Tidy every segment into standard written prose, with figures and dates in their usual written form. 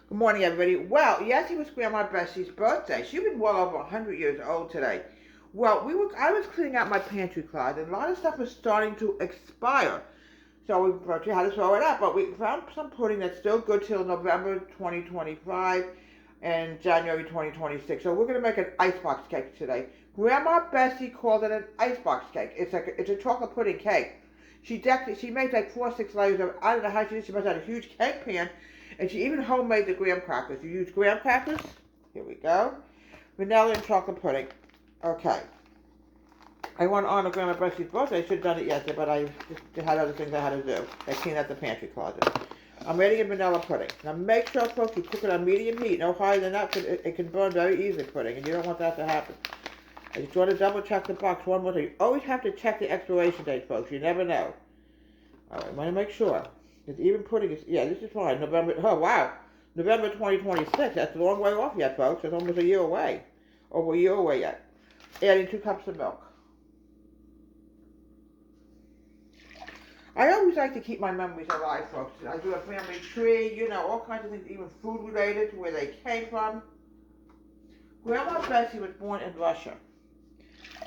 Good morning, everybody. Well, yes, it was Grandma Bessie's birthday. She's been well over 100 years old today. Well, I was cleaning out my pantry closet, and a lot of stuff was starting to expire. So we virtually had to throw it out, but we found some pudding that's still good till November 2025 and January 2026. So we're going to make an icebox cake today. Grandma Bessie called it an icebox cake. It's a chocolate pudding cake. She made like 4 or 6 layers of, I don't know how she did. She must have had a huge cake pan, and she even homemade the graham crackers. You use graham crackers. Here we go. Vanilla and chocolate pudding. Okay. I want to honor Grandma Bessie's birthday. I should have done it yesterday, but I just had other things I had to do. I cleaned out the pantry closet. I'm ready a vanilla pudding. Now make sure, folks, you cook it on medium heat. No higher than that, because it can burn very easily, pudding, and you don't want that to happen. I just want to double check the box one more time. You always have to check the expiration date, folks. You never know. All right, I want to make sure. Because even pudding is, yeah, this is fine. Oh, wow. November 2026. That's a long way off yet, folks. It's almost a year away. Over a year away yet. Adding 2 cups of milk. I always like to keep my memories alive, folks. I do a family tree, all kinds of things, even food related to where they came from. Grandma Bessie was born in Russia,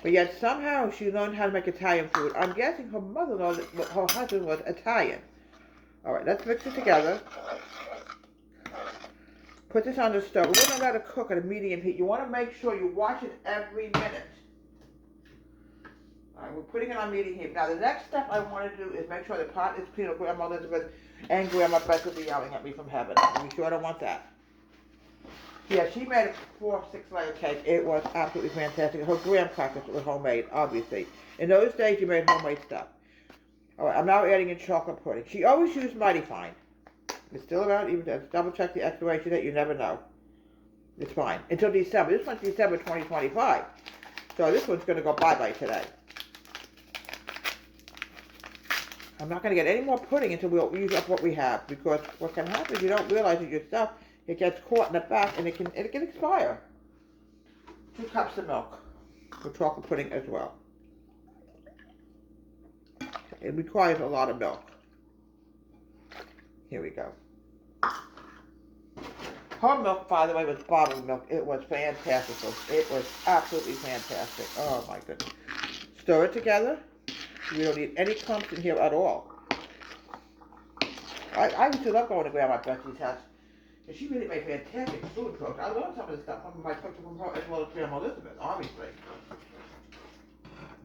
but yet somehow she learned how to make Italian food. I'm guessing her mother-in-law, her husband was Italian. All right, let's mix it together. Put this on the stove. We're going to let it cook at a medium heat. You want to make sure you watch it every minute. All right, we're putting it on medium heat. Now, the next step I want to do is make sure the pot is clean, or Grandma Elizabeth and Grandma Beth will be yelling at me from heaven. I'm sure I don't want that. Yeah, she made a 4 or 6 layer cake. It was absolutely fantastic. Her graham crackers were homemade, obviously. In those days, you made homemade stuff. All right, I'm now adding in chocolate pudding. She always used Mighty Fine. It's still around, even to double check the expiration date. You never know. It's fine. Until December. This one's December 2025. So this one's going to go bye-bye today. I'm not going to get any more pudding until we'll use up what we have, because what can happen is you don't realize it yourself. It gets caught in the back, and it can expire. 2 cups of milk for chocolate pudding as well. It requires a lot of milk. Here we go. Her milk, by the way, was bottled milk. It was fantastic. It was absolutely fantastic. Oh my goodness. Stir it together. We don't need any clumps in here at all. I used to love going to Grandma Bessie's house. And she really made fantastic food, folks. I learned some of this stuff from my cooking from her as well as Grandma Elizabeth, obviously.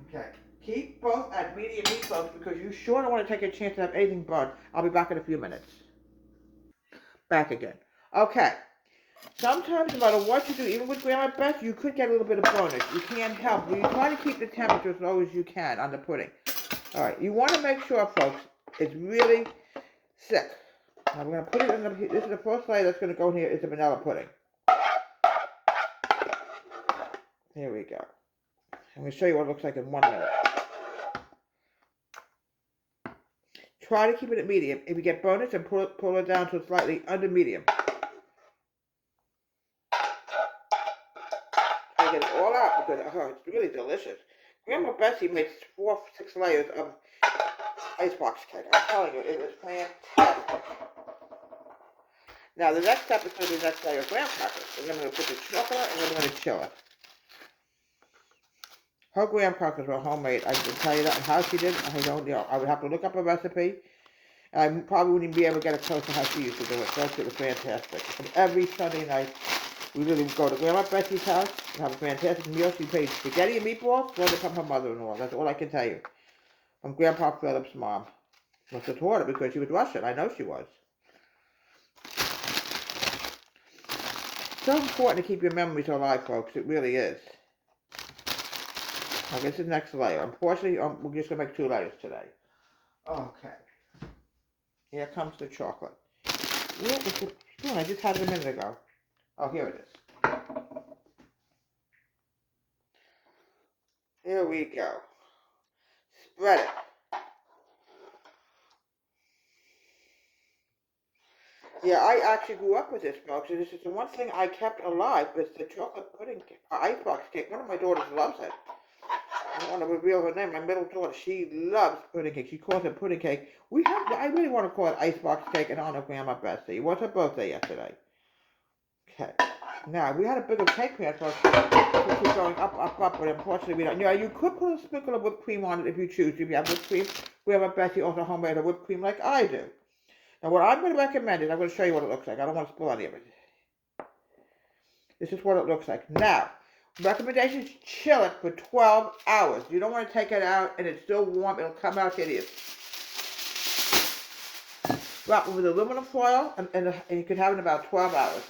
Okay. Keep both at medium heat, folks, because you sure don't want to take a chance to have anything burnt. I'll be back in a few minutes. Back again. Okay. Sometimes, no matter what you do, even with Grandma Beth, you could get a little bit of bonus. You can't help. You try to keep the temperature as low as you can on the pudding. All right. You want to make sure, folks, it's really thick. Now we're going to put it in the, this is the first layer that's going to go in here, is the vanilla pudding. Here we go. I'm going to show you what it looks like in 1 minute. Try to keep it at medium. If you get bonus, then pull it down to slightly under medium. Try to get it all out because it's really delicious. Grandma Bessie made 4 or 6 layers of icebox cake. I'm telling you, it was fantastic. Now the next step is going to be the next layer of graham crackers. And then we're going to put the chocolate and then we're going to chill it. Her graham crackers were homemade. I can tell you that. And how she did it, I don't know. I would have to look up a recipe. And I probably wouldn't even be able to get it close to how she used to do it. So it was fantastic. And every Sunday night, we really would go to Grandma Bessie's house and have a fantastic meal. She made spaghetti and meatballs, learned it from her mother-in-law. That's all I can tell you. From Grandpa Philip's mom. Must have taught her because she was Russian. I know she was. So important to keep your memories alive, folks. It really is. Okay, this is the next layer. Unfortunately, we're just going to make 2 layers today. Okay. Here comes the chocolate. Where is the spoon? I just had it a minute ago. Oh, here it is. Here we go. Spread it. Yeah, I actually grew up with this, folks. And this is the one thing I kept alive was the chocolate pudding icebox cake. One of my daughters loves it. I don't want to reveal her name. My middle daughter, she loves pudding cake. She calls it pudding cake. I really want to call it icebox cake in honor of Grandma Bessie. It was her birthday yesterday. Okay. Now, we had a bigger cake pan for us to keep going up, but unfortunately we don't. You could put a sprinkle of whipped cream on it if you choose. If you have whipped cream, we have a Bessie also homemade whipped cream like I do. Now, what I'm going to recommend is, I'm going to show you what it looks like. I don't want to spoil any of it. This is what it looks like. Now, recommendations, chill it for 12 hours. You don't want to take it out and it's still warm. It'll come out hideous. Wrap it with aluminum foil and you can have it in about 12 hours.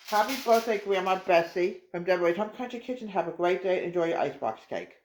Happy birthday, Grandma Bessie from Deborah's Home Country Kitchen. Have a great day and enjoy your icebox cake.